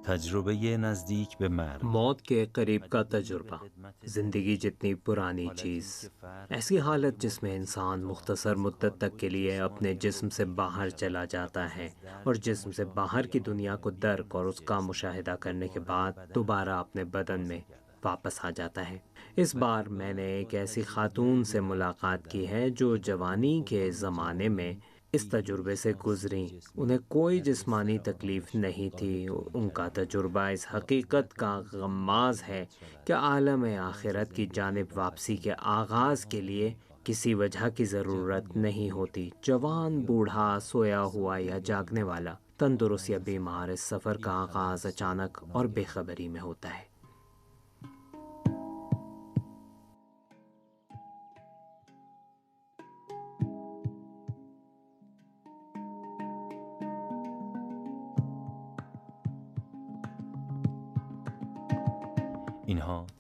تجربه نزدیک به مرگ. موت کے قریب کا تجربہ، زندگی جتنی پرانی چیز، ایسی حالت جس میں انسان مختصر مدت تک کے لیے اپنے جسم سے باہر چلا جاتا ہے اور جسم سے باہر کی دنیا کو درک اور اس کا مشاہدہ کرنے کے بعد دوبارہ اپنے بدن میں واپس آ جاتا ہے۔ اس بار میں نے ایک ایسی خاتون سے ملاقات کی ہے جو جوانی کے زمانے میں اس تجربے سے گزریں۔ انہیں کوئی جسمانی تکلیف نہیں تھی۔ ان کا تجربہ اس حقیقت کا غماز ہے کہ عالم آخرت کی جانب واپسی کے آغاز کے لیے کسی وجہ کی ضرورت نہیں ہوتی۔ جوان، بوڑھا، سویا ہوا یا جاگنے والا، تندرست یا بیمار، اس سفر کا آغاز اچانک اور بے خبری میں ہوتا ہے۔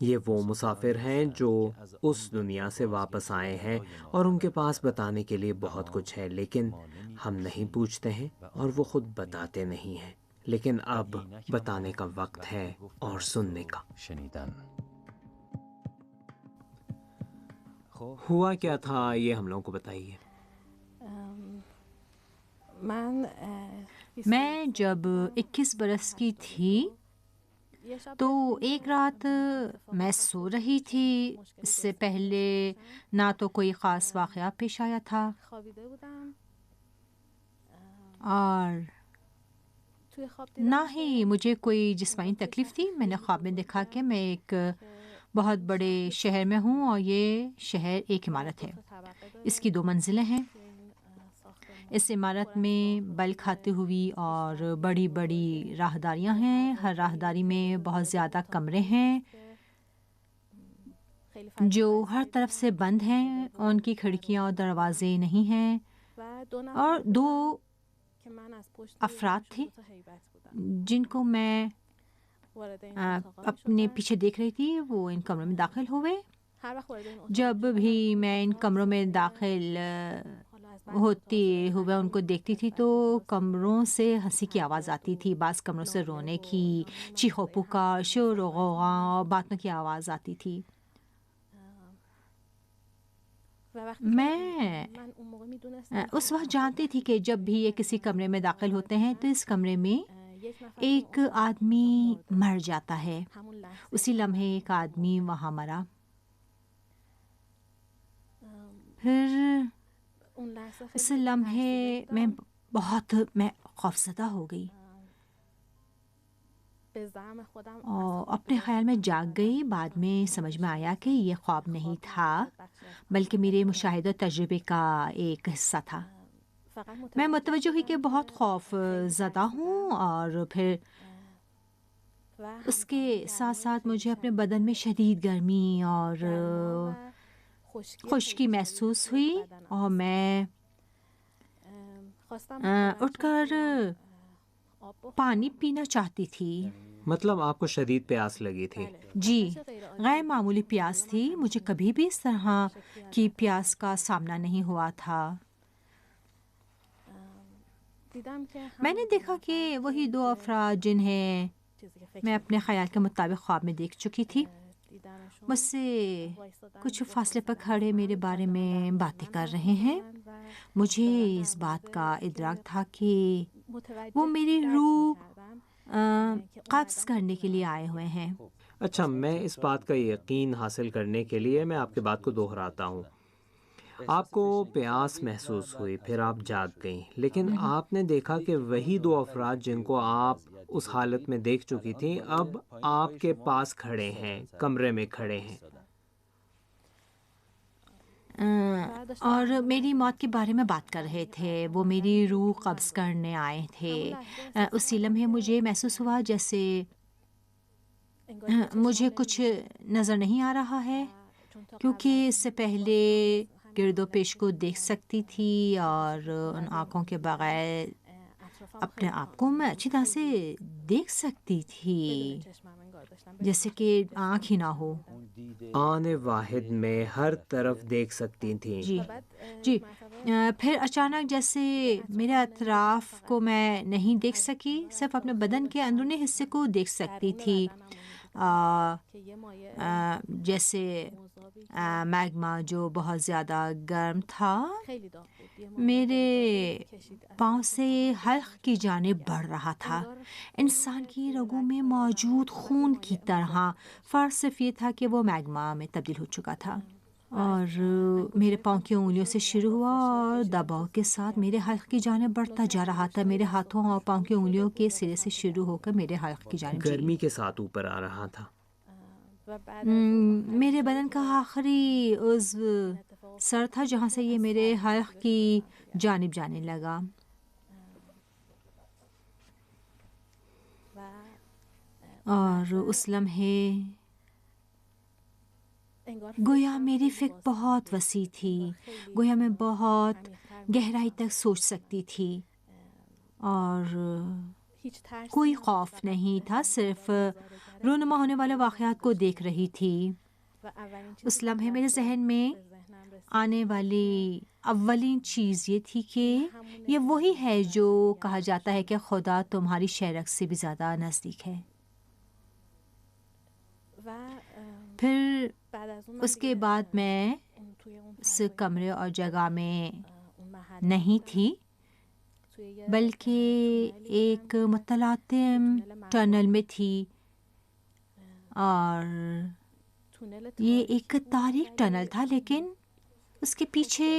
یہ وہ مسافر ہیں جو اس دنیا سے واپس آئے ہیں اور ان کے پاس بتانے کے لیے بہت کچھ ہے، لیکن ہم نہیں پوچھتے ہیں اور وہ خود بتاتے نہیں ہیں۔ لیکن اب بتانے کا وقت ہے اور سننے کا۔ شنیدن. ہوا کیا تھا یہ ہم لوگوں کو بتائیے۔ میں جب 21 برس کی تھی تو ایک رات میں سو رہی تھی۔ اس سے پہلے نہ تو کوئی خاص واقعہ پیش آیا تھا اور نہ ہی مجھے کوئی جسمانی تکلیف تھی۔ میں نے خواب میں دیکھا کہ میں ایک بہت بڑے شہر میں ہوں اور یہ شہر ایک عمارت ہے، اس کی 2 منزلیں ہیں۔ اس عمارت میں بل کھاتی ہوئی اور بڑی بڑی راہداریاں ہیں۔ ہر راہداری میں بہت زیادہ کمرے ہیں جو ہر طرف سے بند ہیں، ان کی کھڑکیاں اور دروازے نہیں ہیں، اور 2 افراد تھے جن کو میں اپنے پیچھے دیکھ رہی تھی۔ وہ ان کمروں میں داخل ہوئے۔ جب بھی میں ان کمروں میں داخل ہوتے ہوئے ان کو دیکھتی تھی تو کمروں سے ہنسی کی آواز آتی تھی، بعض کمروں سے رونے کی، چیخو پکار، شور و غوغا اور باتوں کی آواز آتی تھی۔ میں اس وقت جانتی تھی کہ جب بھی یہ کسی کمرے میں داخل ہوتے ہیں تو اس کمرے میں ایک آدمی مر جاتا ہے۔ اسی لمحے ایک آدمی وہاں مرا۔ پھر اس لمحے میں خوفزدہ ہو گئی اور اپنے خیال میں جاگ گئی۔ بعد میں سمجھ میں آیا کہ یہ خواب نہیں تھا بلکہ میرے مشاہدہ تجربے کا ایک حصہ تھا۔ میں متوجہ ہوئی کہ بہت خوف زدہ ہوں، اور پھر اس کے ساتھ ساتھ مجھے اپنے بدن میں شدید گرمی اور خشکی محسوس ہوئی اور میں اٹھ کر پانی پینا چاہتی تھی۔ مطلب آپ کو شدید پیاس لگی تھی؟ جی، غیر معمولی پیاس تھی۔ مجھے کبھی بھی اس طرح کی پیاس کا سامنا نہیں ہوا تھا۔ میں نے دیکھا کہ وہی 2 افراد جنہیں میں اپنے خیال کے مطابق خواب میں دیکھ چکی تھی مجھ سے کچھ فاصلے پر کھڑے میرے بارے میں باتیں کر رہے ہیں۔ مجھے اس بات کا ادراک تھا کہ وہ میری روح قبض کرنے کے لیے آئے ہوئے ہیں۔ اچھا، میں اس بات کا یقین حاصل کرنے کے لیے میں آپ کی بات کو دہراتا ہوں۔ آپ کو پیاس محسوس ہوئی، پھر آپ جاگ گئیں، لیکن آپ نے دیکھا کہ وہی 2 افراد جن کو آپ اس حالت میں دیکھ چکی تھیں اب آپ کے پاس کھڑے ہیں، کمرے میں کھڑے ہیں۔ اور میری موت کے بارے میں بات کر رہے تھے۔ وہ میری روح قبض کرنے آئے تھے۔ اسی لمحے مجھے محسوس ہوا جیسے مجھے کچھ نظر نہیں آ رہا ہے، کیونکہ اس سے پہلے گرد و پیش کو دیکھ سکتی تھی اور ان آنکھوں کے بغیر اپنے آپ کو میں اچھی طرح سے دیکھ سکتی تھی، جیسے کہ آنکھ ہی نہ ہو۔ آن واحد میں ہر طرف دیکھ سکتی تھیں۔ جی، پھر اچانک جیسے میرے اطراف کو میں نہیں دیکھ سکی، صرف اپنے بدن کے اندرونی حصے کو دیکھ سکتی تھی، جیسے میگما جو بہت زیادہ گرم تھا میرے پاؤں سے حلق کی جانب بڑھ رہا تھا، انسان کی رگوں میں موجود خون کی طرح، فرق صرف یہ تھا کہ وہ میگما میں تبدیل ہو چکا تھا، اور میرے پاؤں کی انگلیوں سے شروع ہوا اور دباؤ کے ساتھ میرے حلق کی جانب بڑھتا جا رہا تھا، میرے ہاتھوں اور پاؤں کی انگلیوں کے سرے سے شروع ہو کر میرے حلق کی جانب گرمی کے ساتھ اوپر آ رہا تھا۔ میرے بدن کا آخری عضو سر تھا جہاں سے یہ میرے حلق کی جانب جانے لگا، اور اس لمحے گویا میری فکر بہت وسیع تھی، گویا میں بہت گہرائی تک سوچ سکتی تھی، اور کوئی خوف نہیں تھا، صرف رونما ہونے والے واقعات کو دیکھ رہی تھی۔ اس لمحے میرے ذہن میں آنے والی اولین چیز یہ تھی کہ یہ وہی ہے جو کہا جاتا ہے کہ خدا تمہاری شہرک سے بھی زیادہ نزدیک ہے۔ پھر اس کے بعد میں اس کمرے اور جگہ میں نہیں تھی، بلکہ ایک متلاطم ٹنل میں تھی، اور یہ ایک تاریک ٹنل تھا، لیکن اس کے پیچھے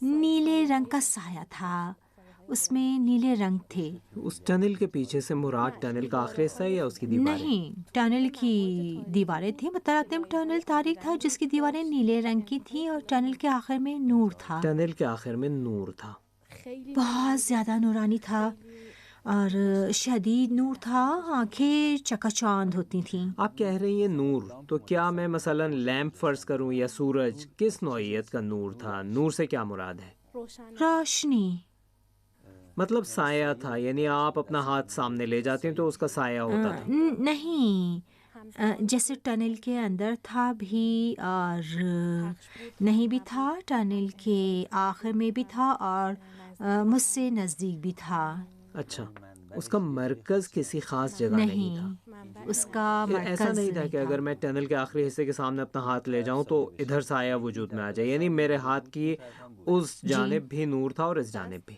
نیلے رنگ کا سایہ تھا، اس میں نیلے رنگ تھے۔ اس ٹنل کے پیچھے سے مراد ٹنل کا آخری حصہ یا اس کی دیواریں؟ نہیں، ٹنل کی دیواریں تھیں، متلاطم ٹنل تاریک تھا جس کی دیواریں نیلے رنگ کی تھیں، اور ٹنل کے آخر میں نور تھا، ٹنل کے آخر میں نور تھا، بہت زیادہ نورانی تھا اور شدید نور تھا، آنکھیں چکا چاند ہوتی تھیں۔ آپ کہہ رہی ہیں نور، تو کیا میں مثلا لیمپ فرض کروں یا سورج، کس نوعیت کا نور تھا؟ نور سے کیا مراد ہے؟ روشنی۔ مطلب سایہ تھا، یعنی آپ اپنا ہاتھ سامنے لے جاتے ہیں تو اس کا سایہ ہوتا تھا؟ نہیں، جیسے ٹنل کے اندر تھا بھی اور نہیں بھی تھا، ٹنل کے آخر میں بھی تھا اور مجھ سے نزدیک بھی تھا۔ اچھا، اس کا مرکز کسی خاص جگہ نہیں تھا؟ اس کا مرکز ایسا نہیں تھا کہ اگر میں ٹنل کے آخری حصے کے سامنے اپنا ہاتھ لے جاؤں تو ادھر سایہ وجود میں آ جائے، یعنی میرے ہاتھ کی اس جانب بھی نور تھا اور اس جانب بھی؟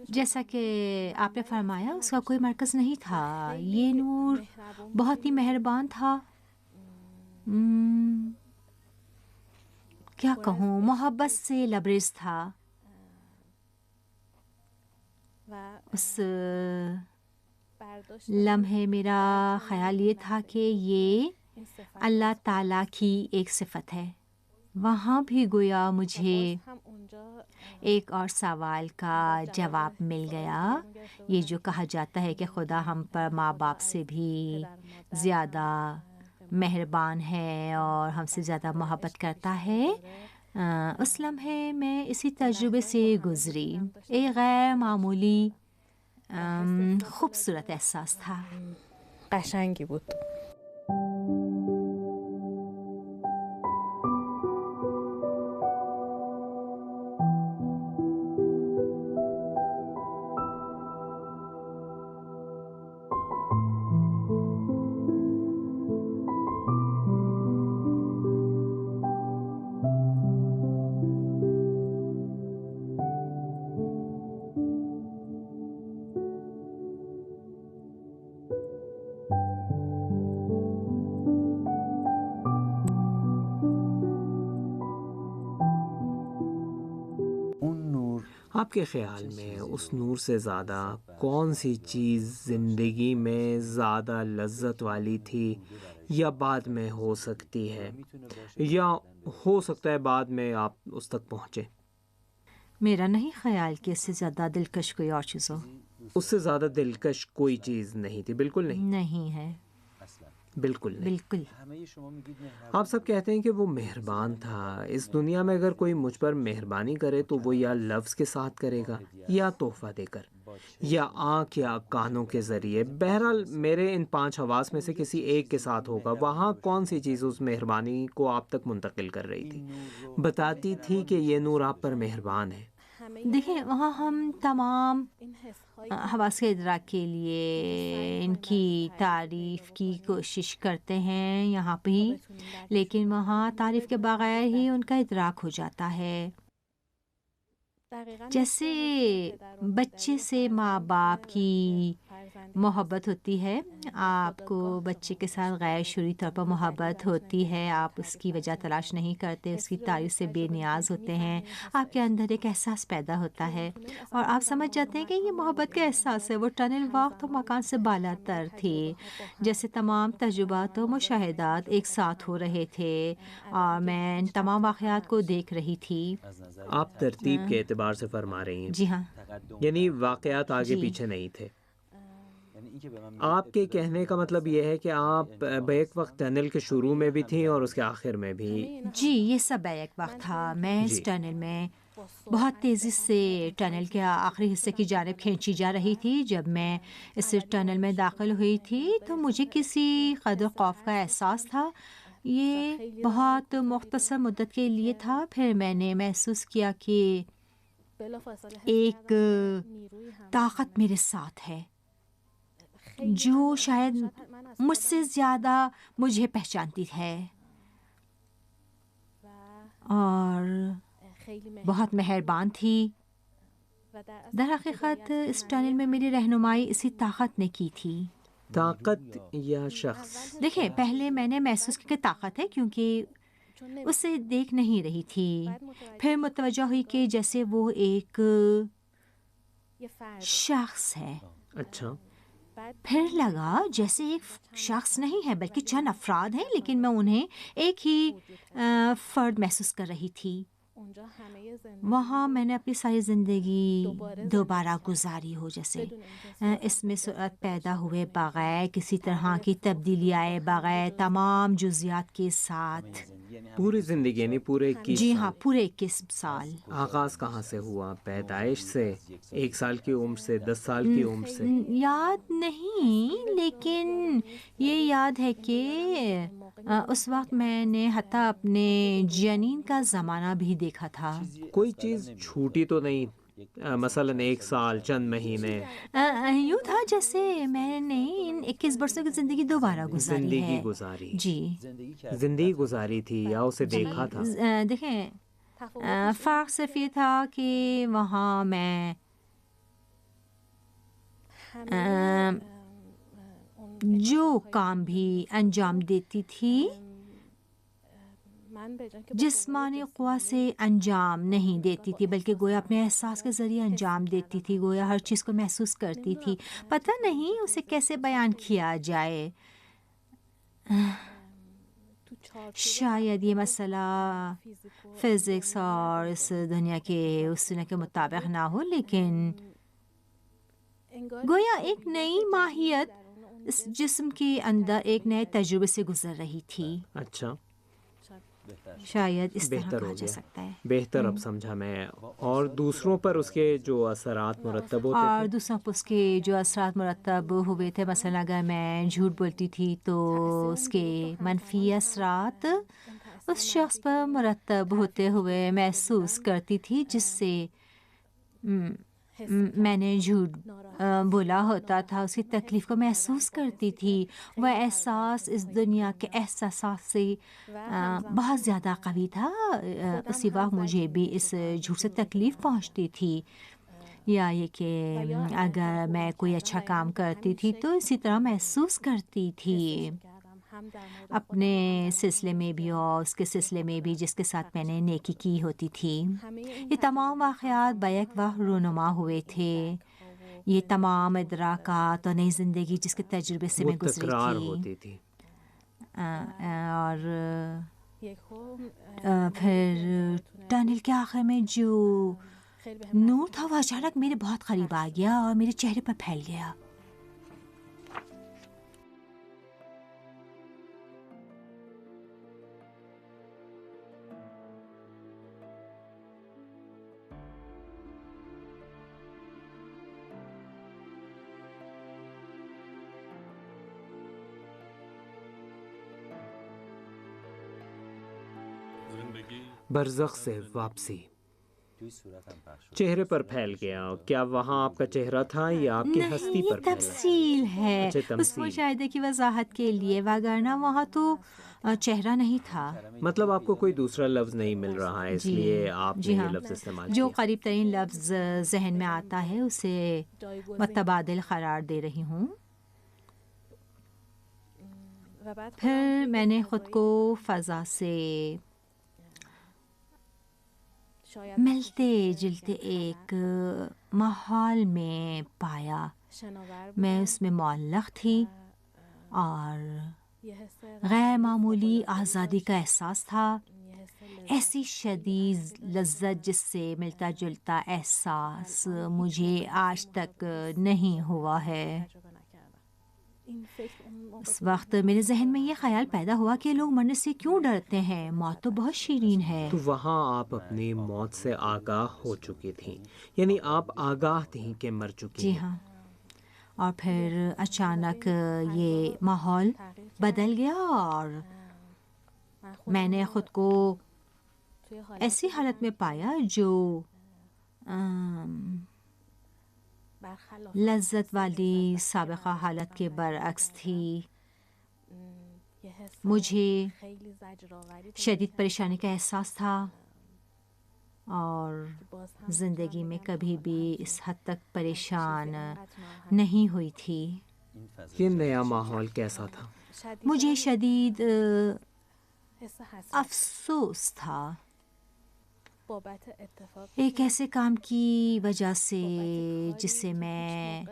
جیسا کہ آپ نے فرمایا اس کا کوئی مرکز نہیں تھا، یہ نور بہت ہی مہربان تھا، کیا کہوں، محبت سے لبریز تھا۔ اس لمحے میرا خیال یہ تھا کہ یہ اللہ تعالیٰ کی ایک صفت ہے۔ وہاں بھی گویا مجھے ایک اور سوال کا جواب مل گیا، یہ جو کہا جاتا ہے کہ خدا ہم پر ماں باپ سے بھی زیادہ مہربان ہے اور ہم سے زیادہ محبت کرتا ہے۔ اس لمحے میں اسی تجربے سے گزری، ایک غیر معمولی خوبصورت احساس تھا۔ قشنگی بود. آپ کے خیال میں اس نور سے زیادہ کون سی چیز زندگی میں زیادہ لذت والی تھی یا بعد میں ہو سکتی ہے، یا ہو سکتا ہے بعد میں آپ اس تک پہنچے؟ میرا نہیں خیال کہ اس سے زیادہ دلکش کوئی اور چیز ہو۔ اس سے زیادہ دلکش کوئی چیز نہیں تھی؟ بالکل نہیں؟ نہیں ہے، بالکل نہیں۔ بالکل۔ آپ سب کہتے ہیں کہ وہ مہربان تھا۔ اس دنیا میں اگر کوئی مجھ پر مہربانی کرے تو وہ یا لفظ کے ساتھ کرے گا یا تحفہ دے کر یا آنکھ یا کانوں کے ذریعے، بہرحال میرے ان 5 حواس میں سے کسی ایک کے ساتھ ہوگا۔ وہاں کون سی چیز اس مہربانی کو آپ تک منتقل کر رہی تھی، بتاتی تھی کہ یہ نور آپ پر مہربان ہے؟ دیکھیں وہاں ہم تمام حواس کے ادراک کے لیے ان کی تعریف کی کوشش کرتے ہیں یہاں پہ ہی، لیکن وہاں تعریف کے بغیر ہی ان کا ادراک ہو جاتا ہے. جیسے بچے سے ماں باپ کی محبت ہوتی ہے، آپ کو بچے کے ساتھ غیر شعوری طور پر محبت ہوتی ہے، آپ اس کی وجہ تلاش نہیں کرتے، اس کی تعریف سے بے نیاز ہوتے ہیں، آپ کے اندر ایک احساس پیدا ہوتا ہے اور آپ سمجھ جاتے ہیں کہ یہ محبت کا احساس ہے. وہ ٹنل وقت و مکان سے بالا تر تھے، جیسے تمام تجربات و مشاہدات ایک ساتھ ہو رہے تھے اور میں ان تمام واقعات کو دیکھ رہی تھی. آپ ترتیب کے اعتبار سے فرما رہی ہیں، جی ہاں، یعنی واقعات آگے جی. پیچھے نہیں تھے. آپ کے کہنے کا مطلب یہ ہے کہ آپ بیک وقت ٹنل کے شروع میں بھی تھیں اور اس کے آخر میں بھی. جی یہ سب بیک وقت تھا. میں اس جی. ٹنل میں بہت تیزی سے ٹنل کے آخری حصے کی جانب کھینچی جا رہی تھی. جب میں اس ٹنل میں داخل ہوئی تھی تو مجھے کسی قدر خوف کا احساس تھا. یہ بہت مختصر مدت کے لیے تھا. پھر میں نے محسوس کیا کہ ایک طاقت میرے ساتھ ہے جو شاید مجھ سے زیادہ مجھے پہچانتی ہے اور بہت مہربان تھی. در حقیقت اس ٹنل میں میری رہنمائی اسی طاقت نے کی تھی. طاقت یا شخص؟ دیکھیں پہلے میں نے محسوس کیا کہ طاقت ہے کیونکہ اسے دیکھ نہیں رہی تھی. پھر متوجہ ہوئی کہ جیسے وہ ایک شخص ہے. اچھا. پھر لگا جیسے ایک شخص نہیں ہے بلکہ چند افراد ہیں، لیکن میں انہیں ایک ہی فرد محسوس کر رہی تھی. وہاں میں نے اپنی ساری زندگی دوبارہ گزاری ہو، جیسے اس میں سرعت پیدا ہوئے بغیر کسی طرح کی تبدیلی آئے بغیر، تمام جزیات کے ساتھ. پوری زندگی یعنی پورے 21 جی سال. ہاں، پورے 21 سال. آغاز کہاں سے ہوا؟ پیدائش سے، 1 سال کی عمر سے، 10 سال کی عمر سے؟ یاد نہیں، لیکن یہ یاد ہے کہ اس وقت میں نے حتیٰ اپنے جنین کا زمانہ بھی دیکھا تھا. کوئی چیز چھوٹی تو نہیں؟ مثلاً 1 سال، چند مہینے؟ یوں تھا جیسے میں نے ان 21 برسوں کی زندگی دوبارہ گزاری زندگی ہے. گزاری. جی زندگی گزاری تھی یا اسے دیکھا تھا؟ دیکھیں فرق صرف یہ تھا کہ وہاں میں جو کام بھی انجام دیتی تھی جسمانی قوہ سے انجام نہیں دیتی تھی، بلکہ گویا اپنے احساس کے ذریعے انجام دیتی تھی. گویا ہر چیز کو محسوس کرتی تھی. پتہ نہیں اسے کیسے بیان کیا جائے. شاید یہ مسئلہ فزکس اور اس دنیا کے اصولوں کے مطابق نہ ہو، لیکن گویا ایک نئی ماہیت اس جسم کے اندر ایک نئے تجربے سے گزر رہی تھی. اچھا، شاید اس طرح بہتر کہا ہو جا گیا. سکتا ہے. بہتر اب سمجھا میں. اور دوسروں پر اس کے جو اثرات مرتب ہوتے اور تھے؟ دوسروں پر اس کے جو اثرات مرتب ہوئے تھے، مثلا اگر میں جھوٹ بولتی تھی تو اس کے منفی اثرات اس شخص پر مرتب ہوتے ہوئے محسوس کرتی تھی، جس سے میں نے جھوٹ بولا ہوتا تھا اس کی تکلیف کو محسوس کرتی تھی. وہ احساس اس دنیا کے احساسات سے بہت زیادہ قوی تھا. اسی وقت مجھے بھی اس جھوٹ سے تکلیف پہنچتی تھی، یا یہ کہ اگر میں کوئی اچھا کام کرتی تھی تو اسی طرح محسوس کرتی تھی، اپنے سلسلے میں بھی اور اس کے سلسلے میں بھی جس کے ساتھ میں نے نیکی کی ہوتی تھی. یہ تمام واقعات بیک وقت رونما ہوئے تھے. یہ تمام ادراکات اور نئی زندگی جس کے تجربے سے میں گزری تکرار تھی. ہوتی تھی. اور پھر ٹنل کے آخر میں جو نور تھا وہ اچانک میرے بہت قریب آ گیا اور میرے چہرے پر پھیل گیا. برزخ سے واپسی. چہرے پر پھیل گیا، کیا وہاں آپ کا چہرہ تھا یا آپ کی ہستی نہیں، پر یہ پھیلا؟ تفصیل ہے اچھا، اس تمثیل۔ مشاہدے کی وضاحت کے لیے، وگرنہ وہاں تو چہرہ نہیں تھا۔ مطلب آپ کو کوئی دوسرا لفظ نہیں مل رہا ہے، اس لیے آپ نے جی یہ ہاں، لفظ استعمال جو کیا۔ قریب ترین لفظ ذہن میں آتا ہے اسے متبادل قرار دے رہی ہوں۔ پھر میں نے خود کو فضا سے ملتے جلتے ایک ماحول میں پایا۔ میں اس میں معلق تھی اور غیر معمولی آزادی کا احساس تھا، ایسی شدید لذت جس سے ملتا جلتا احساس مجھے آج تک نہیں ہوا ہے۔ اس وقت میرے ذہن میں یہ خیال پیدا ہوا کہ لوگ مرنے سے کیوں ڈرتے ہیں، موت تو بہت شیرین ہے۔ تو وہاں آپ اپنی موت سے آگاہ ہو چکی تھیں، یعنی آپ آگاہ تھیں کہ مر چکی جی ہیں۔ ہاں، اور پھر اچانک یہ ماحول بدل گیا اور میں نے خود کو ایسی حالت میں پایا جو لذت والی سابقہ حالت کے برعکس تھی۔ مجھے شدید پریشانی کا احساس تھا اور زندگی میں کبھی بھی اس حد تک پریشان نہیں ہوئی تھی۔ یہ نیا ماحول کیسا تھا؟ مجھے شدید افسوس تھا ایک ایسے کام کی وجہ سے جسے میں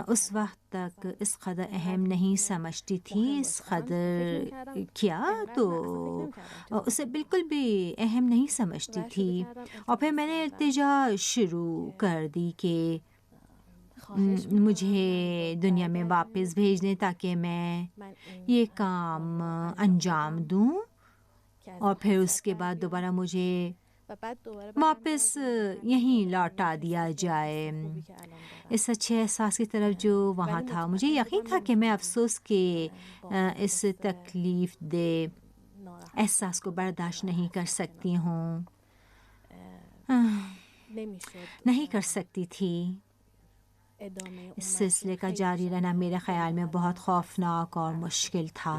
اس وقت تک اس قدر اہم نہیں سمجھتی تھی، اس قدر کیا تو اسے بالکل بھی اہم نہیں سمجھتی تھی۔ اور پھر میں نے التجا شروع کر دی کہ مجھے دنیا میں واپس بھیج دیں تاکہ میں یہ کام انجام دوں، اور پھر اس کے بعد دوبارہ مجھے واپس یہیں لوٹا دیا جائے اس اچھے احساس کی طرف جو وہاں تھا۔ مجھے یقین تھا کہ میں افسوس کے اس تکلیف دہ احساس کو برداشت نہیں کر سکتی ہوں، نہیں کر سکتی تھی۔ اس سلسلے کا جاری رہنا میرے خیال میں بہت خوفناک اور مشکل تھا۔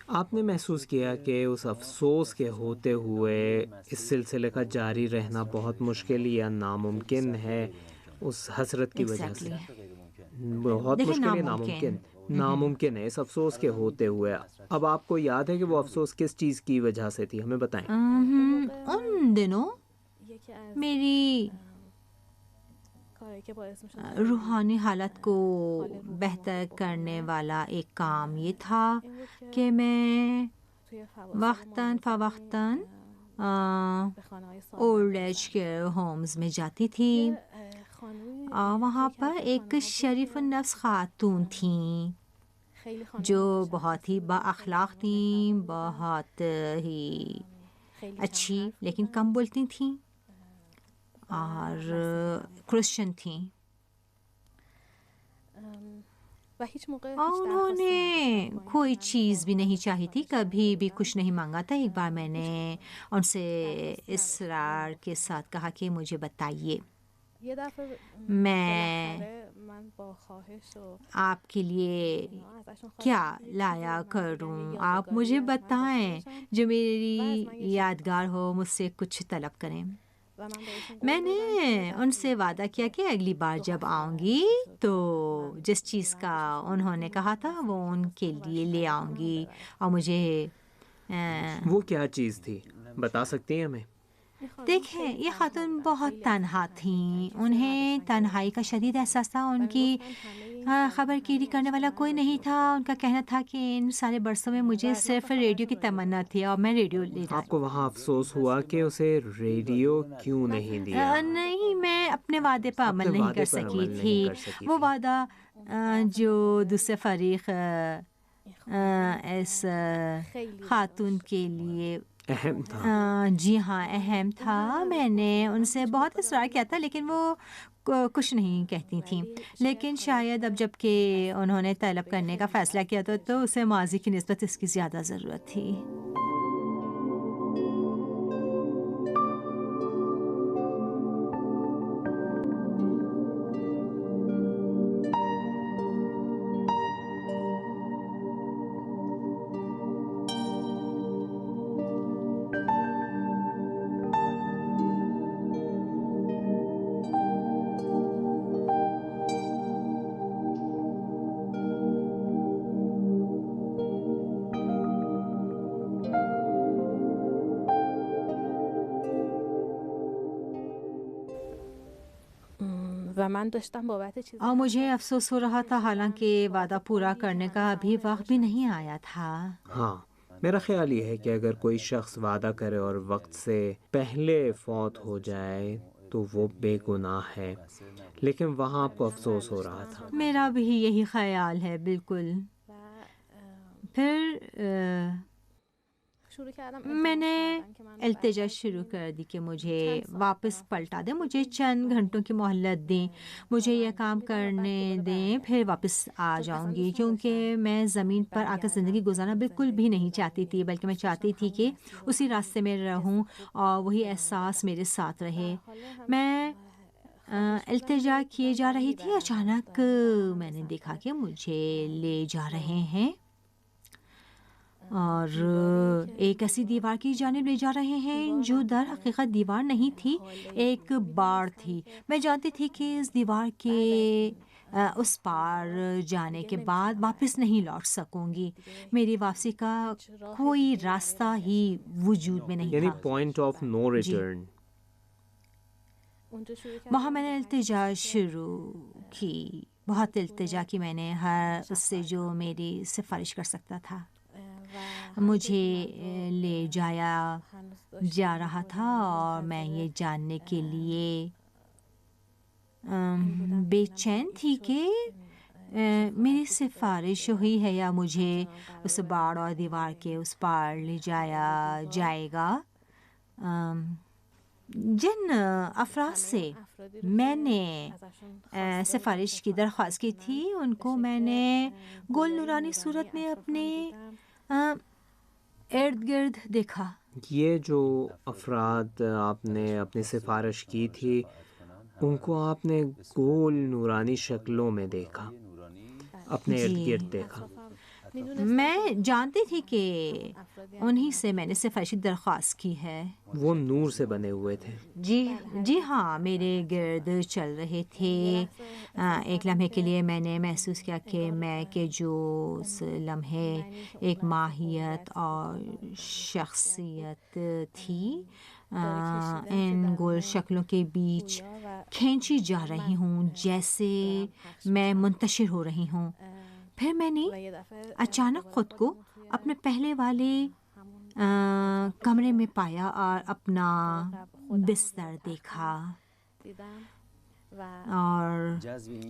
آپ نے محسوس کیا کہ اس افسوس کے ہوتے ہوئے اس سلسلے کا جاری رہنا بہت مشکل یا ناممکن ہے اس حسرت کی وجہ سے؟ بہت مشکل یا ناممکن؟ ناممکن ہے اس افسوس کے ہوتے ہوئے۔ اب آپ کو یاد ہے کہ وہ افسوس کس چیز کی وجہ سے تھی؟ ہمیں بتائیں۔ ان دنوں میری روحانی حالت کو بہتر کرنے والا ایک کام یہ تھا کہ میں وقتاً فوقتاً اولڈ ایج کیئر ہومز میں جاتی تھی، اور وہاں پر ایک شریف النفس خاتون تھیں جو بہت ہی با اخلاق تھیں، بہت ہی اچھی لیکن کم بولتی تھیں اور کرسچن تھیں، اور انہوں نے کوئی چیز بھی نہیں چاہی تھی، کبھی بھی کچھ نہیں مانگا تھا۔ ایک بار میں نے ان سے اصرار کے ساتھ کہا کہ مجھے بتائیے میں آپ کے لیے کیا لایا کروں، آپ مجھے بتائیں جو میری یادگار ہو، مجھ سے کچھ طلب کریں۔ میں نے ان سے وعدہ کیا کہ اگلی بار جب آؤں گی تو جس چیز کا انہوں نے کہا تھا وہ ان کے لیے لے آؤں گی، اور مجھے وہ کیا چیز تھی بتا سکتی ہیں ہمیں؟ دیکھیں، یہ خاتون بہت تنہا تھیں، انہیں تنہائی کا شدید احساس تھا، ان کی خبر گیری کرنے والا کوئی نہیں تھا۔ ان کا کہنا تھا کہ ان سارے برسوں میں مجھے صرف ریڈیو کی تمنا تھی اور میں ریڈیو لے آپ کو وہاں افسوس ہوا کہ اسے ریڈیو کیوں نہیں دیا؟ نہیں، میں اپنے وعدے پر عمل نہیں کر سکی تھی۔ وہ وعدہ جو دوسرے فریق اس خاتون کے لیے اہم تھا، جی ہاں اہم تھا، میں نے ان سے بہت اصرار کیا تھا لیکن وہ کچھ نہیں کہتی تھیں۔ لیکن شاید اب جب کہ انہوں نے طلب کرنے کا فیصلہ کیا تھا تو اسے ماضی کی نسبت اس کی زیادہ ضرورت تھی۔ و من داشتم بابت چیزی اور مجھے افسوس ہو رہا تھا حالانکہ وعدہ پورا کرنے کا ابھی وقت بھی نہیں آیا تھا۔ ہاں، میرا خیال یہ ہے کہ اگر کوئی شخص وعدہ کرے اور وقت سے پہلے فوت ہو جائے تو وہ بے گناہ ہے، لیکن وہاں آپ کو افسوس ہو رہا تھا۔ میرا بھی یہی خیال ہے بالکل۔ و پھر شروع کردم میں نے التماس کردن که من التجا شروع کر دی کہ مجھے واپس پلٹا دیں، مجھے چند گھنٹوں کی مہلت دیں، مجھے یہ کام کرنے دیں، پھر واپس آ جاؤں گی، کیونکہ میں زمین پر آ کر زندگی گزارنا بالکل بھی نہیں چاہتی تھی، بلکہ میں چاہتی تھی کہ اسی راستے میں رہوں اور وہی احساس میرے ساتھ رہے۔ میں التجا کیے جا رہی تھی، اچانک میں نے دیکھا کہ مجھے لے جا رہے ہیں اور ایک ایسی دیوار کی جانب لے جا رہے ہیں جو در حقیقت دیوار نہیں تھی، ایک باڑ تھی۔ میں جانتی تھی کہ اس دیوار کے اس پار جانے کے بعد واپس نہیں لوٹ سکوں گی، میری واپسی کا کوئی راستہ ہی وجود میں نہیں یعنی تھا۔ Point of no return. اونجا شروع کردم وہاں میں نے التجا شروع کی، بہت التجا کی میں نے ہر اس سے جو میری سفارش کر سکتا تھا۔ مجھے لے جایا جا رہا تھا اور میں یہ جاننے کے لیے بے چین تھی کہ میری سفارش ہوئی ہے یا مجھے اس باڑ اور دیوار کے اس پار لے جایا جائے گا۔ جن افراد سے میں نے سفارش کی درخواست کی تھی ان کو میں نے گول نورانی صورت میں اپنے ارد گرد دیکھا۔ یہ جو افراد آپ نے اپنی سفارش کی تھی ان کو آپ نے گول نورانی شکلوں میں دیکھا، اپنے ارد گرد دیکھا۔ میں جانتی تھی کہ انہی سے میں نے سفارشی درخواست کی ہے۔ وہ نور سے بنے ہوئے تھے۔ جی ہاں، میرے گرد چل رہے تھے۔ ایک لمحے کے لیے میں نے محسوس کیا کہ میں کہ جو اس لمحے ایک ماہیت اور شخصیت تھی ان گول شکلوں کے بیچ کھینچی جا رہی ہوں، جیسے میں منتشر ہو رہی ہوں۔ پھر میں نے اچانک خود کو اپنے پہلے والے کمرے میں پایا اور اپنا بستر دیکھا، اور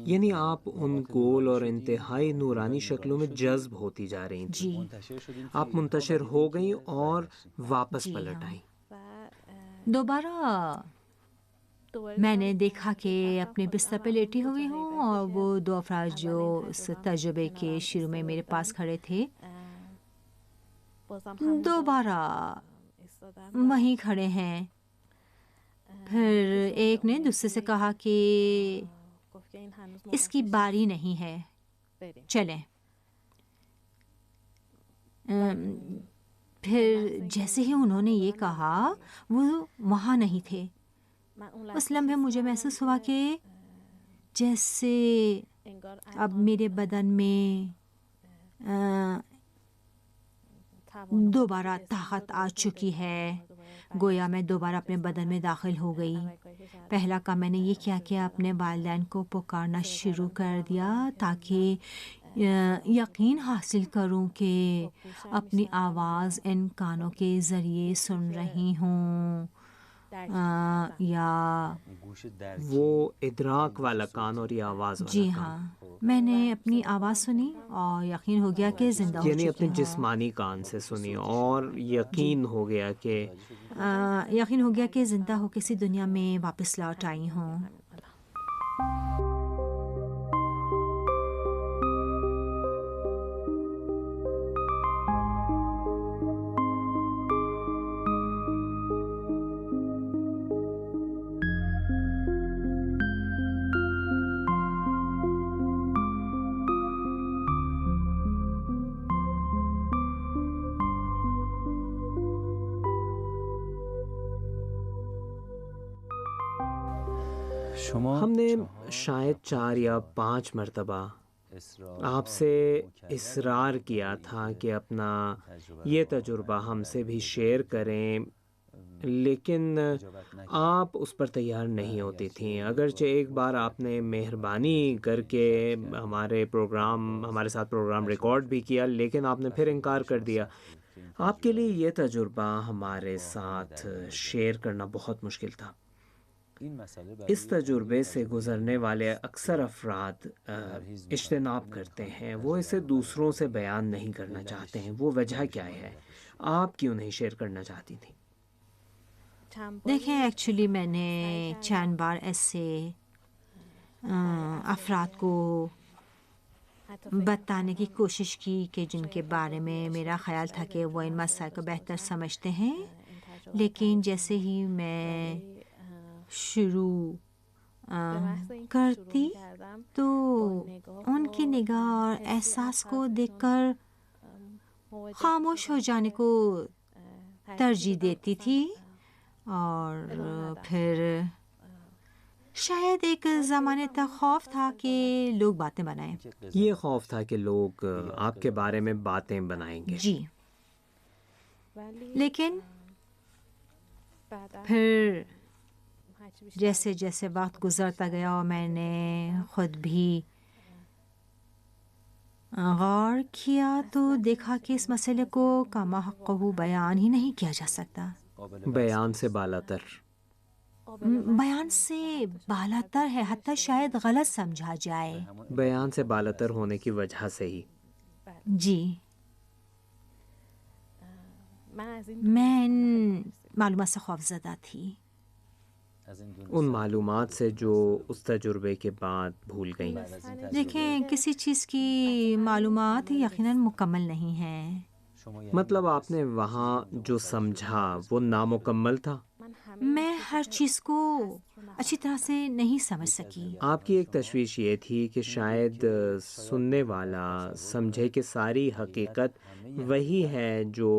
یعنی آپ ان گول اور انتہائی نورانی شکلوں میں جذب ہوتی جا رہی تھیں۔ جی آپ منتشر ہو گئیں اور واپس پلٹ آئیں۔ دوبارہ میں نے دیکھا کہ اپنے بستر پہ لیٹی ہوئی ہوں اور وہ دو افراد جو اس تجربے کے شروع میں میرے پاس کھڑے تھے دوبارہ وہیں کھڑے ہیں۔ پھر ایک نے دوسرے سے کہا کہ اس کی باری نہیں ہے، چلیں۔ پھر جیسے ہی انہوں نے یہ کہا وہ وہاں نہیں تھے۔ اس لمحے مجھے محسوس ہوا کہ جیسے اب میرے بدن میں دوبارہ طاقت آ چکی ہے، گویا میں دوبارہ اپنے بدن میں داخل ہو گئی۔ پہلا کام میں نے یہ کیا کہ اپنے والدین کو پکارنا شروع کر دیا تاکہ یقین حاصل کروں کہ اپنی آواز ان کانوں کے ذریعے سن رہی ہوں یا وہ ادراک والا کان اور یہ آواز والا جی کان۔ ہاں، میں نے اپنی آواز سنی اور یقین ہو گیا کہ زندہ ہو یعنی چکی اپنے ہوں۔ جسمانی کان سے سنی اور یقین ہو گیا کہ یقین ہو گیا کہ زندہ ہو کسی دنیا میں واپس لوٹ آئی ہوں۔ ہم نے شاید 4 یا 5 مرتبہ آپ سے اصرار کیا تھا کہ اپنا یہ تجربہ ہم سے بھی شیئر کریں، لیکن آپ اس پر تیار نہیں ہوتی تھیں، اگرچہ ایک بار آپ نے مہربانی کر کے ہمارے ساتھ پروگرام ریکارڈ بھی کیا، لیکن آپ نے پھر انکار کر دیا۔ آپ کے لیے یہ تجربہ ہمارے ساتھ شیئر کرنا بہت مشکل تھا۔ اس تجربے سے گزرنے والے اکثر افراد اجتناب کرتے ہیں، وہ اسے دوسروں سے بیان نہیں کرنا چاہتے ہیں۔ وہ وجہ کیا ہے؟ آپ کیوں نہیں شیئر کرنا چاہتی تھیں؟ دیکھیں، ایکچولی میں نے چند بار ایسے افراد کو بتانے کی کوشش کی کہ جن کے بارے میں میرا خیال تھا کہ وہ ان مسائل کو بہتر سمجھتے ہیں، لیکن جیسے ہی میں شروع کرتی تو ان کی نگاہ اور احساس کو دیکھ کر خاموش ہو جانے کو ترجیح دیتی تھی، اور پھر شاید ایک زمانے تک خوف تھا کہ لوگ باتیں بنائیں۔ یہ خوف تھا کہ لوگ آپ کے بارے میں باتیں بنائیں گے۔ جی، لیکن پھر جیسے جیسے وقت گزرتا گیا اور میں نے خود بھی غور کیا تو دیکھا کہ اس مسئلے کو کما حقہ بیان ہی نہیں کیا جا سکتا۔ بیان سے بالاتر، بیان سے بالاتر ہے، حتیٰ شاید غلط سمجھا جائے۔ بیان سے بالاتر ہونے کی وجہ سے ہی جی، میں ان معلومات سے خوف زدہ تھی، ان معلومات سے جو اس تجربے کے بعد بھول گئیں۔ دیکھیں، کسی چیز کی معلومات یقیناً مکمل نہیں ہے۔ مطلب آپ نے وہاں جو سمجھا وہ نامکمل تھا۔ میں ہر چیز کو اچھی طرح سے نہیں سمجھ سکی۔ آپ کی ایک تشویش یہ تھی کہ شاید سننے والا سمجھے کہ ساری حقیقت وہی ہے جو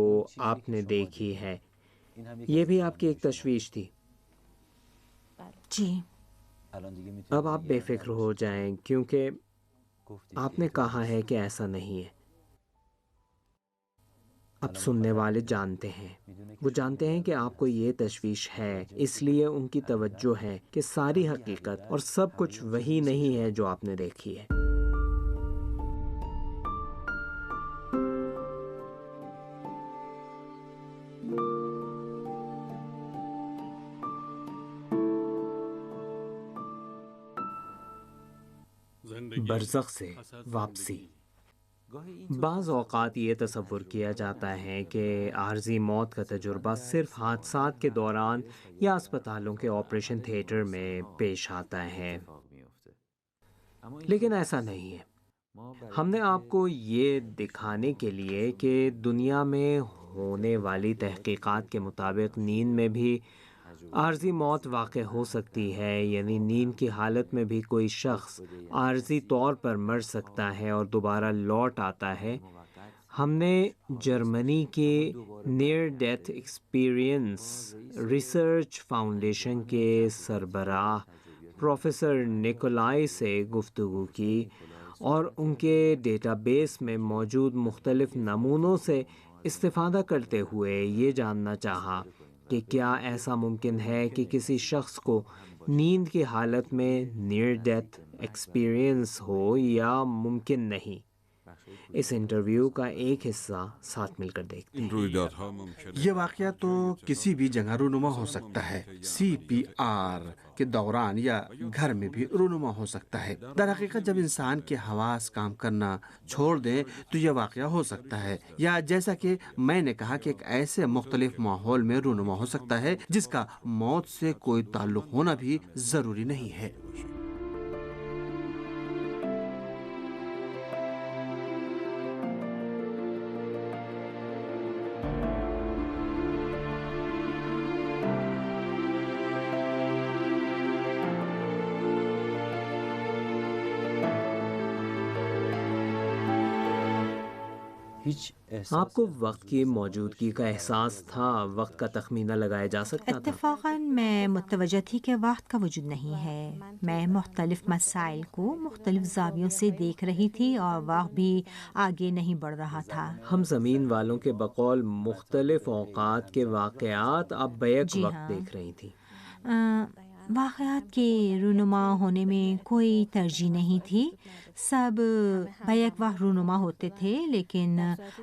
آپ نے دیکھی ہے۔ یہ بھی آپ کی ایک تشویش تھی۔ جی، اب آپ بے فکر ہو جائیں، کیونکہ آپ نے کہا ہے کہ ایسا نہیں ہے۔ اب سننے والے جانتے ہیں، وہ جانتے ہیں کہ آپ کو یہ تشویش ہے، اس لیے ان کی توجہ ہے کہ ساری حقیقت اور سب کچھ وہی نہیں ہے جو آپ نے دیکھی ہے۔ برزخ سے واپسی۔ بعض اوقات یہ تصور کیا جاتا ہے کہ عارضی موت کا تجربہ صرف حادثات کے دوران یا اسپتالوں کے آپریشن تھیٹر میں پیش آتا ہے، لیکن ایسا نہیں ہے۔ ہم نے آپ کو یہ دکھانے کے لیے کہ دنیا میں ہونے والی تحقیقات کے مطابق نیند میں بھی عارضی موت واقع ہو سکتی ہے، یعنی نیند کی حالت میں بھی کوئی شخص عارضی طور پر مر سکتا ہے اور دوبارہ لوٹ آتا ہے۔ ہم نے جرمنی کے near death experience research foundation کے سربراہ پروفیسر نیکولائی سے گفتگو کی اور ان کے ڈیٹا بیس میں موجود مختلف نمونوں سے استفادہ کرتے ہوئے یہ جاننا چاہا کہ کیا ایسا ممکن ہے کہ کسی شخص کو نیند کی حالت میں نیئر ڈیتھ ایکسپیرینس ہو یا ممکن نہیں۔ اس انٹرویو کا ایک حصہ ساتھ مل کر دیکھتے ہیں۔ یہ واقعہ تو کسی بھی جگہ رونما ہو سکتا ہے، سی پی آر کے دوران یا گھر میں بھی رونما ہو سکتا ہے۔ در حقیقت جب انسان کے حواس کام کرنا چھوڑ دیں تو یہ واقعہ ہو سکتا ہے، یا جیسا کہ میں نے کہا کہ ایک ایسے مختلف ماحول میں رونما ہو سکتا ہے جس کا موت سے کوئی تعلق ہونا بھی ضروری نہیں ہے۔ آپ کو وقت کی موجودگی کا احساس تھا؟ وقت کا تخمینہ لگایا جا سکتا تھا؟ اتفاقاً میں متوجہ تھی کہ وقت کا وجود نہیں ہے۔ میں مختلف مسائل کو مختلف زاویوں سے دیکھ رہی تھی اور وقت بھی آگے نہیں بڑھ رہا تھا۔ ہم زمین والوں کے بقول مختلف اوقات کے واقعات اب بیک جی وقت ہاں۔ دیکھ رہی تھی۔ واقعات کے رونما ہونے میں کوئی ترجیح نہیں تھی، سب بیک وقت رونما ہوتے تھے، لیکن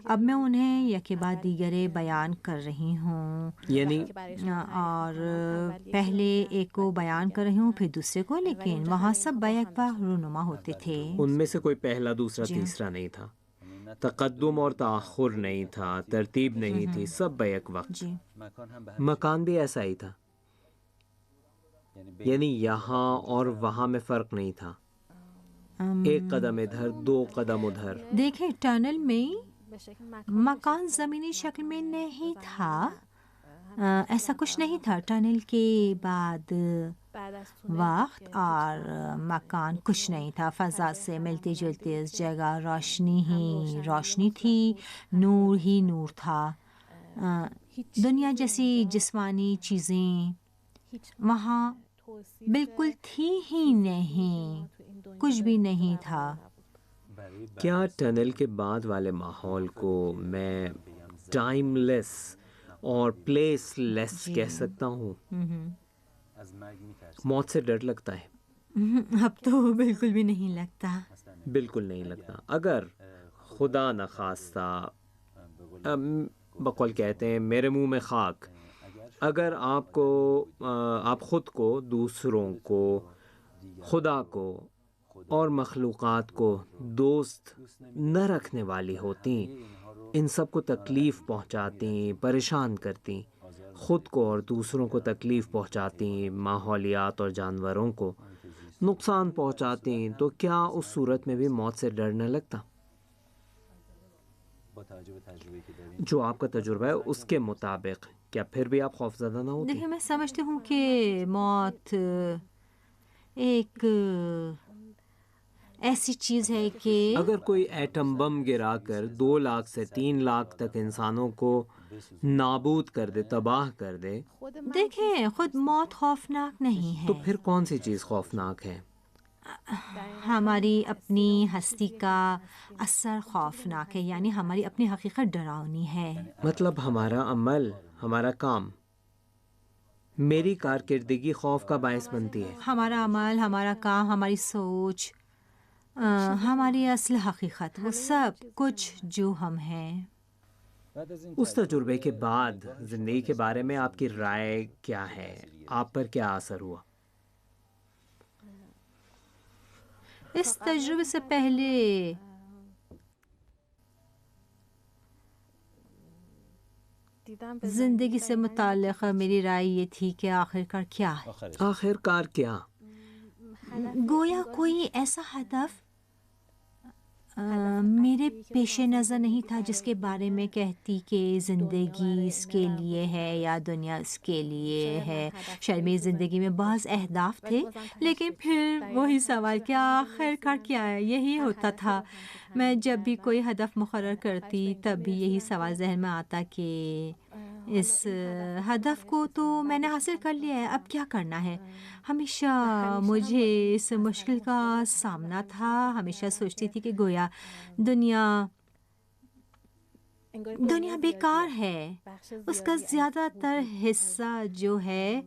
اب میں انہیں یکے بعد دیگرے بیان کر رہی ہوں، یعنی اور پہلے ایک کو بیان کر رہی ہوں پھر دوسرے کو، لیکن وہاں سب بیک وقت رونما ہوتے تھے۔ ان میں سے کوئی پہلا دوسرا تیسرا نہیں تھا، تقدم اور تاخر نہیں تھا، ترتیب نہیں تھی، سب بیک وقت۔ جی مکان بھی ایسا ہی تھا، یعنی یہاں اور وہاں میں فرق نہیں تھا، ایک قدم ادھر دو قدم ادھر۔ دیکھیں، ٹنل میں مکان زمینی شکل میں نہیں تھا، ایسا کچھ نہیں تھا۔ ٹنل کے بعد وقت اور مکان کچھ نہیں تھا، فضا سے ملتی جلتی اس جگہ روشنی ہی روشنی تھی، نور ہی نور تھا۔ دنیا جیسی جسمانی چیزیں وہاں بالکل تھی ہی نہیں، کچھ بھی نہیں تھا۔ کیا ٹنل کے بعد والے ماحول کو میں ٹائم لیس اور پلیس لیس کہہ سکتا ہوں؟ موت سے ڈر لگتا ہے؟ اب تو بالکل بھی نہیں لگتا۔ بالکل نہیں لگتا۔ اگر خدا نخواستہ، بقول کہتے ہیں میرے منہ میں خاک، اگر آپ خود کو، دوسروں کو، خدا کو اور مخلوقات کو دوست نہ رکھنے والی ہوتی، ان سب کو تکلیف پہنچاتی، پریشان کرتی، خود کو اور دوسروں کو تکلیف پہنچاتی، ماحولیات اور جانوروں کو نقصان پہنچاتی، تو کیا اس صورت میں بھی موت سے ڈر نہ لگتا؟ جو آپ کا تجربہ ہے اس کے مطابق کیا پھر بھی آپ خوفزدہ نہ ہوتی؟ دیکھیں، میں سمجھتی ہوں کہ موت ایک ایسی چیز ہے کہ اگر کوئی ایٹم بم گرا کر 2 لاکھ سے 3 لاکھ تک انسانوں کو نابود کر دے، تباہ کر دے، دیکھیں خود موت خوفناک نہیں تو ہے، پھر کون سی چیز خوفناک ہے؟ ہماری اپنی ہستی کا اثر خوفناک ہے، یعنی ہماری اپنی حقیقت ڈراؤنی ہے۔ مطلب ہمارا عمل، ہمارا کام، میری کارکردگی خوف کا باعث بنتی ہے۔ ہمارا عمل، ہمارا کام، ہماری سوچ، ہماری اصل حقیقت، وہ سب کچھ جو ہم ہیں۔ اس تجربے کے بعد زندگی کے بارے میں آپ کی رائے کیا ہے؟ آپ پر کیا اثر ہوا؟ اس تجربے سے پہلے زندگی سے متعلق میری رائے یہ تھی کہ آخرکار کیا ہے؟ آخر کار کیا؟ گویا کوئی ایسا ہدف میرے پیش نظر نہیں تھا جس کے بارے میں کہتی کہ زندگی اس کے لیے ہے یا دنیا اس کے لیے ہے۔ شاید میری زندگی میں بعض اہداف تھے، لیکن پھر وہی سوال کہ آخر کار کیا ہے، یہی ہوتا تھا۔ میں جب بھی کوئی ہدف مقرر کرتی تب بھی یہی سوال ذہن میں آتا کہ اس ہدف کو تو میں نے حاصل کر لیا ہے، اب کیا کرنا ہے۔ ہمیشہ مجھے اس مشکل کا سامنا تھا، ہمیشہ سوچتی تھی کہ گویا دنیا بیکار ہے، اس کا زیادہ تر حصہ جو ہے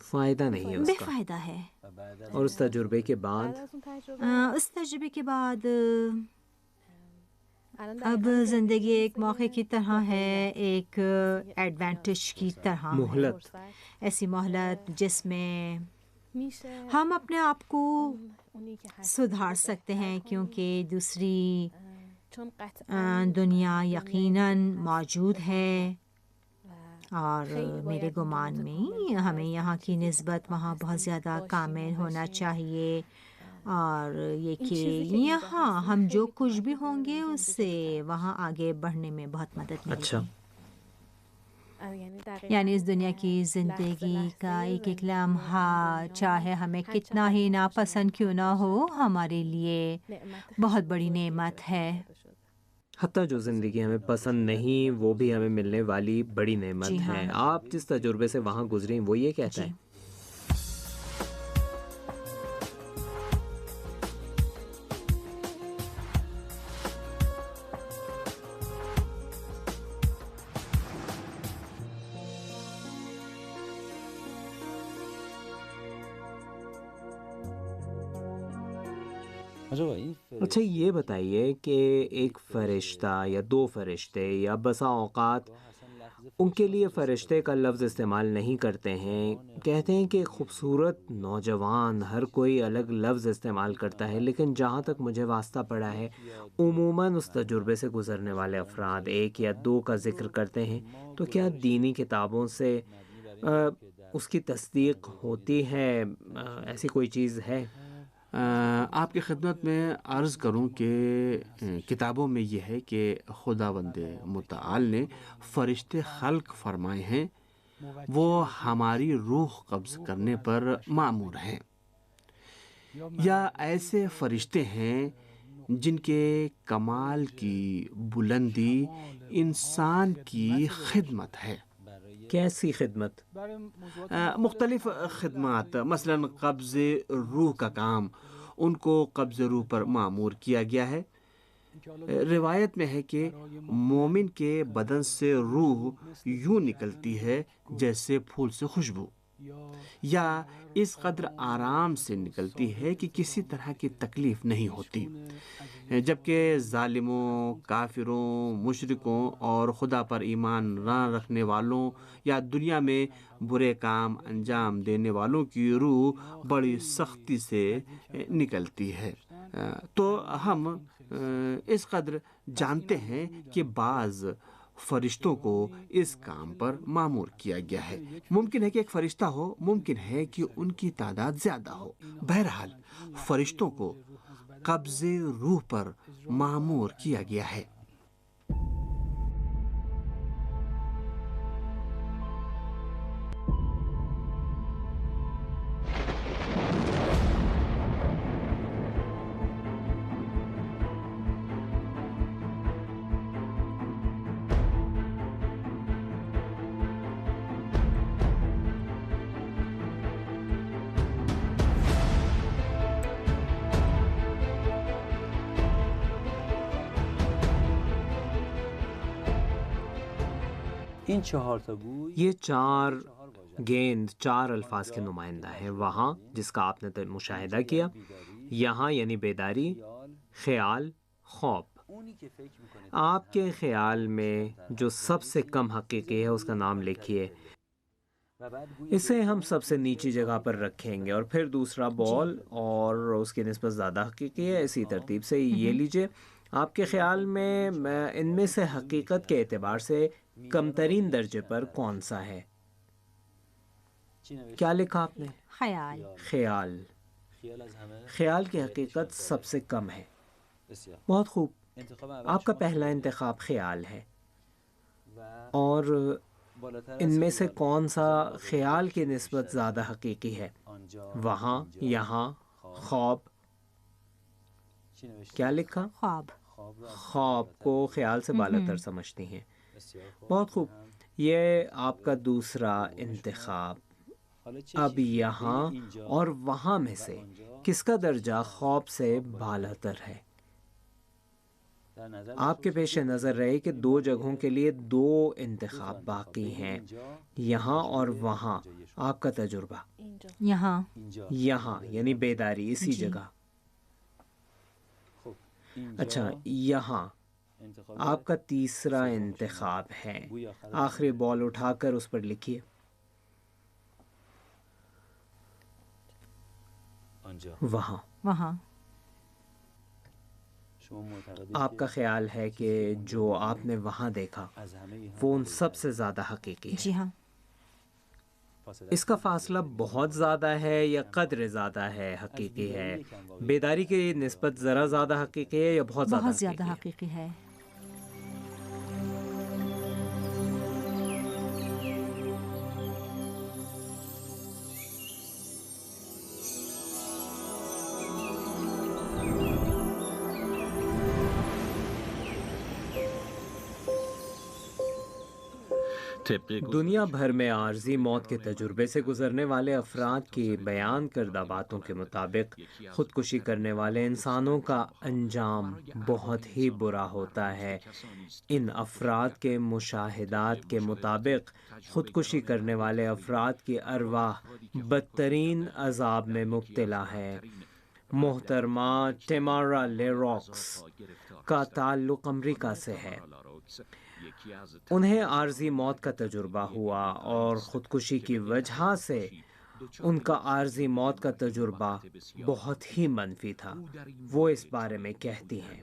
فائدہ نہیں ہے اس بے کا۔ فائدہ ہے۔ اور اس تجربے کے بعد اس تجربے کے بعد اب زندگی ایک موقع کی طرح ہے، ایک ایڈوانٹیج کی طرح ہے، مہلت۔ ایسی مہلت جس میں ہم اپنے آپ کو سدھار سکتے ہیں، کیونکہ دوسری دنیا یقیناً موجود ہے، اور میرے گمان میں ہمیں یہاں کی نسبت وہاں بہت زیادہ کامل ہونا چاہیے، اور یہ کہ یہاں ہم جو کچھ بھی ہوں گے اس سے وہاں آگے بڑھنے میں بہت مدد ملے گی۔ اچھا، یعنی اس دنیا کی زندگی کا ایک ایک لمحہ چاہے ہمیں کتنا ہی ناپسند کیوں نہ ہو ہمارے لیے بہت بڑی نعمت ہے. حتیٰ جو زندگی ہمیں پسند نہیں وہ بھی ہمیں ملنے والی بڑی نعمت جی ہاں. ہے. آپ جس تجربے سے وہاں گزری وہ یہ کہتا جی. ہے. اچھا یہ بتائیے کہ ایک فرشتہ یا دو فرشتے یا بسا اوقات ان کے لیے فرشتے کا لفظ استعمال نہیں کرتے ہیں، کہتے ہیں کہ خوبصورت نوجوان ہر کوئی الگ لفظ استعمال کرتا ہے، لیکن جہاں تک مجھے واسطہ پڑا ہے عموماً اس تجربے سے گزرنے والے افراد ایک یا دو کا ذکر کرتے ہیں. تو کیا دینی کتابوں سے اس کی تصدیق ہوتی ہے؟ ایسی کوئی چیز ہے؟ آپ کی خدمت میں عرض کروں کہ کتابوں میں یہ ہے کہ خداوند متعال نے فرشتے خلق فرمائے ہیں، وہ ہماری روح قبض کرنے پر مامور ہیں، یا ایسے فرشتے ہیں جن کے کمال کی بلندی انسان کی خدمت ہے. کیسی خدمت؟ مختلف خدمات، مثلا قبض روح کا کام ان کو قبض روح پر مامور کیا گیا ہے. روایت میں ہے کہ مومن کے بدن سے روح یوں نکلتی ہے جیسے پھول سے خوشبو، یا اس قدر آرام سے نکلتی ہے کہ کسی طرح کی تکلیف نہیں ہوتی، جبکہ ظالموں، کافروں، مشرکوں اور خدا پر ایمان نہ رکھنے والوں یا دنیا میں برے کام انجام دینے والوں کی روح بڑی سختی سے نکلتی ہے. تو ہم اس قدر جانتے ہیں کہ بعض فرشتوں کو اس کام پر مامور کیا گیا ہے. ممکن ہے کہ ایک فرشتہ ہو، ممکن ہے کہ ان کی تعداد زیادہ ہو. بہرحال فرشتوں کو قبض روح پر مامور کیا گیا ہے. یہ چار گیند چار الفاظ کے نمائندہ ہیں. وہاں جس کا آپ نے مشاہدہ کیا، یہاں یعنی بیداری، خیال، خواب. آپ کے خیال میں جو سب سے کم حقیقی ہے اس کا نام لکھیے. اسے ہم سب سے نیچی جگہ پر رکھیں گے، اور پھر دوسرا بال اور اس کی نسبت زیادہ حقیقی ہے. اسی ترتیب سے یہ لیجئے. آپ کے خیال میں ان میں سے حقیقت کے اعتبار سے کمترین درجے پر کون سا ہے؟ کیا لکھا آپ نے؟ خیال. خیال. خیال کی حقیقت سب سے کم ہے. بہت خوب. آپ کا پہلا انتخاب خیال ہے. اور ان میں سے کون سا خیال کی نسبت زیادہ حقیقی ہے؟ وہاں، یہاں، خواب. کیا لکھا؟ خواب. خواب کو خیال سے بالاتر سمجھتی ہیں. بہت خوب. یہ آپ کا دوسرا انتخاب. اب یہاں اور وہاں میں سے کس کا درجہ خواب سے بالاتر ہے؟ آپ کے پیش نظر رہے کہ دو جگہوں کے لیے دو انتخاب باقی ہیں، یہاں اور وہاں. آپ کا تجربہ؟ یہاں. یہاں یعنی بیداری، اسی جگہ. اچھا، یہاں آپ کا تیسرا انتخاب ہے. آخری بال اٹھا کر اس پر لکھیے. وہاں. وہاں. آپ کا خیال ہے کہ جو آپ نے وہاں دیکھا وہ ان سب سے زیادہ حقیقی ہے. جی ہاں. اس کا فاصلہ بہت زیادہ ہے یا قدر زیادہ ہے حقیقی ہے؟ بیداری کی نسبت ذرا زیادہ حقیقی ہے یا بہت زیادہ بہت زیادہ حقیقی ہے؟ دنیا بھر میں عارضی موت کے تجربے سے گزرنے والے افراد کی بیان کردہ باتوں کے مطابق خودکشی کرنے والے انسانوں کا انجام بہت ہی برا ہوتا ہے۔ ان افراد کے مشاہدات کے مطابق خودکشی کرنے والے افراد کی ارواح بدترین عذاب میں مبتلا ہے۔ محترمہ ٹیمارا لیروکس کا تعلق امریکہ سے ہے۔ انہیں عارضی موت کا تجربہ ہوا اور خودکشی کی وجہ سے ان کا عارضی موت کا تجربہ بہت ہی منفی تھا۔ وہ اس بارے میں کہتی ہیں: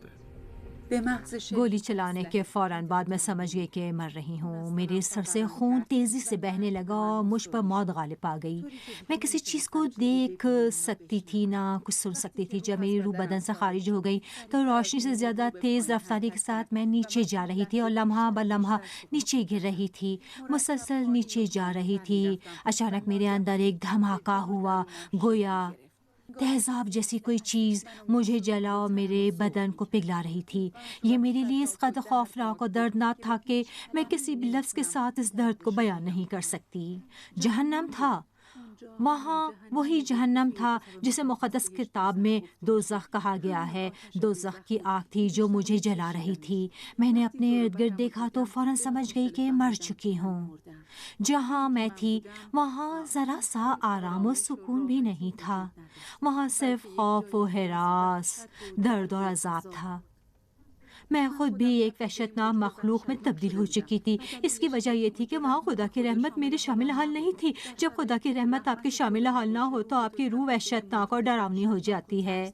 گولی چلانے کے فوراً بعد میں سمجھ گئی کہ مر رہی ہوں۔ میرے سر سے خون تیزی سے بہنے لگا اور مجھ پر موت غالب آ گئی۔ میں کسی چیز کو دیکھ سکتی تھی نہ کچھ سن سکتی تھی۔ جب میری روح بدن سے خارج ہو گئی تو روشنی سے زیادہ تیز رفتاری کے ساتھ میں نیچے جا رہی تھی اور لمحہ بہ لمحہ نیچے گر رہی تھی، مسلسل نیچے جا رہی تھی۔ اچانک میرے اندر ایک دھماکہ ہوا، گویا تیزاب جیسی کوئی چیز مجھے جلا اور میرے بدن کو پگھلا رہی تھی۔ یہ میرے لیے اس قدر خوفناک اور دردناک تھا کہ میں کسی بھی لفظ کے ساتھ اس درد کو بیان نہیں کر سکتی۔ جہنم تھا وہاں، وہی جہنم تھا جسے مقدس کتاب میں دوزخ کہا گیا ہے۔ دوزخ کی آگ تھی جو مجھے جلا رہی تھی۔ میں نے اپنے ارد گرد دیکھا تو فوراً سمجھ گئی کہ مر چکی ہوں۔ جہاں میں تھی وہاں ذرا سا آرام و سکون بھی نہیں تھا۔ وہاں صرف خوف و ہراس، درد اور عذاب تھا۔ میں خود بھی ایک وحشتناک مخلوق میں تبدیل ہو چکی تھی۔ اس کی وجہ یہ تھی کہ وہاں خدا کی رحمت میرے شامل حال نہیں تھی۔ جب خدا کی رحمت آپ کے شامل حال نہ ہو تو آپ کی روح وحشتناک اور ڈراؤنی ہو جاتی ہے۔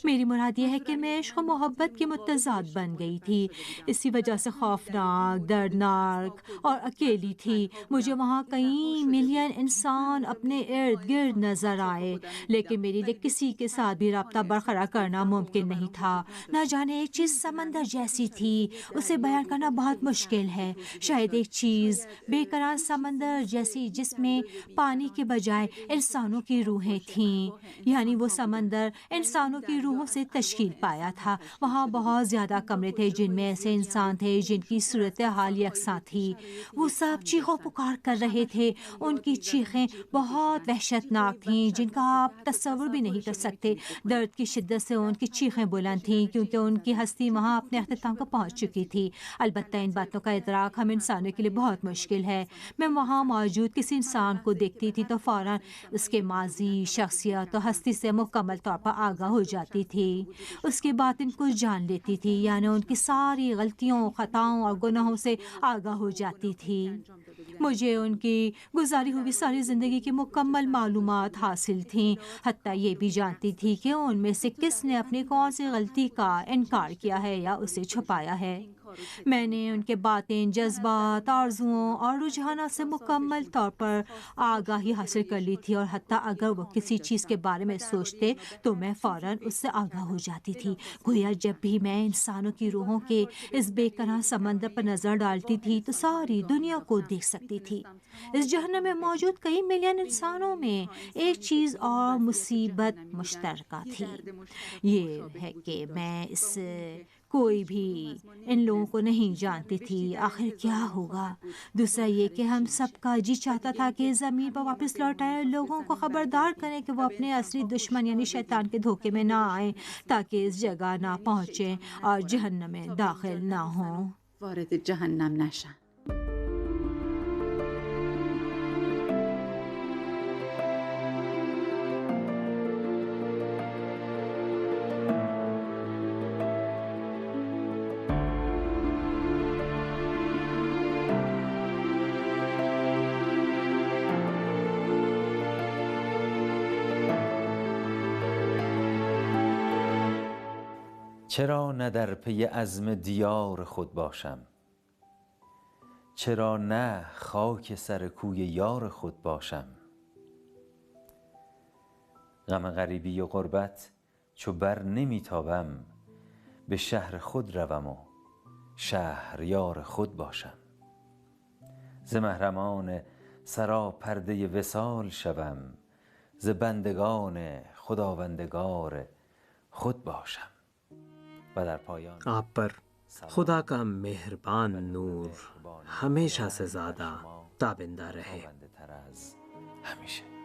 میری مراد یہ ہے کہ میں عشق و محبت کی متضاد بن گئی تھی۔ اسی وجہ سے خوفناک، دردناک اور اکیلی تھی۔ مجھے وہاں کئی ملین انسان اپنے ارد گرد نظر آئے، لیکن میرے لیے کسی کے ساتھ بھی رابطہ برقرار کرنا ممکن نہیں تھا۔ نہ جانے ایک چیز سمندر جیسی تھی، اسے بیان کرنا بہت مشکل ہے۔ شاید ایک چیز بے قرار سمندر جیسی جس میں پانی کے بجائے انسانوں کی روحیں تھیں، یعنی وہ سمندر انسانوں کی روحوں سے تشکیل پایا تھا۔ وہاں بہت زیادہ کمرے تھے جن میں ایسے انسان تھے جن کی صورتحال یکساں تھی۔ وہ سب چیخ و پکار کر رہے تھے۔ ان کی چیخیں بہت وحشتناک تھیں جن کا آپ تصور بھی نہیں کر سکتے۔ درد کی شدت سے ان کی چیخیں بلند تھیں کیونکہ ان کی ہستی وہاں اپنے اختتام کو پہنچ چکی تھی۔ البتہ ان باتوں کا ادراک ہم انسانوں کے لیے بہت مشکل ہے۔ میں وہاں موجود کسی انسان کو دیکھتی تھی تو فوراً اس کے ماضی، شخصیت اور ہستی سے مکمل طور پر آگاہ ہو جاتی تھی۔ اس کے باطن کو جان لیتی تھی، یعنی ان کی ساری غلطیوں، خطاؤں اور گناہوں سے آگاہ ہو جاتی تھی۔ مجھے ان کی گزاری ہوئی ساری زندگی کی مکمل معلومات حاصل تھیں۔ حتیٰ یہ بھی جانتی تھی کہ ان میں سے کس نے اپنی کون سی غلطی کا انکار کیا ہے یا اسے چھپایا ہے۔ میں نے ان کے باطن، جذبات، آرزوؤں اور رجحانات سے مکمل طور پر آگاہی حاصل کر لی تھی، اور حتیٰ اگر وہ کسی چیز کے بارے میں سوچتے تو میں فوراً اس سے آگاہ ہو جاتی تھی۔ گویا جب بھی میں انسانوں کی روحوں کے اس بے قرار سمندر پر نظر ڈالتی تھی تو ساری دنیا کو دیکھ سکتی تھی۔ اس جہنم میں موجود کئی ملین انسانوں میں ایک چیز اور مصیبت مشترکہ تھی۔ یہ ہے کہ میں اس کوئی بھی ان لوگوں کو نہیں جانتی تھی۔ آخر کیا ہوگا؟ دوسرا یہ کہ ہم سب کا جی چاہتا تھا کہ زمین پر واپس لوٹ آئیں، لوگوں کو خبردار کریں کہ وہ اپنے اصلی دشمن یعنی شیطان کے دھوکے میں نہ آئیں، تاکہ اس جگہ نہ پہنچیں اور جہنم میں داخل نہ ہوں، وارد جہنم نشن۔ چرا نه در پی عزم دیار خود باشم؟ چرا نه خاک سر کوی یار خود باشم؟ غم غریبی و غربت چو بر نمیتابم، به شهر خود روم و شهریار خود باشم. ز محرمان سرا پرده وصال شوم، ز بندگان خداوندگار خود باشم. و در پایان آپ پر خدا کا مہربان نور ہمیشہ سے زیادہ تابندہ رہے. تر از همیشه.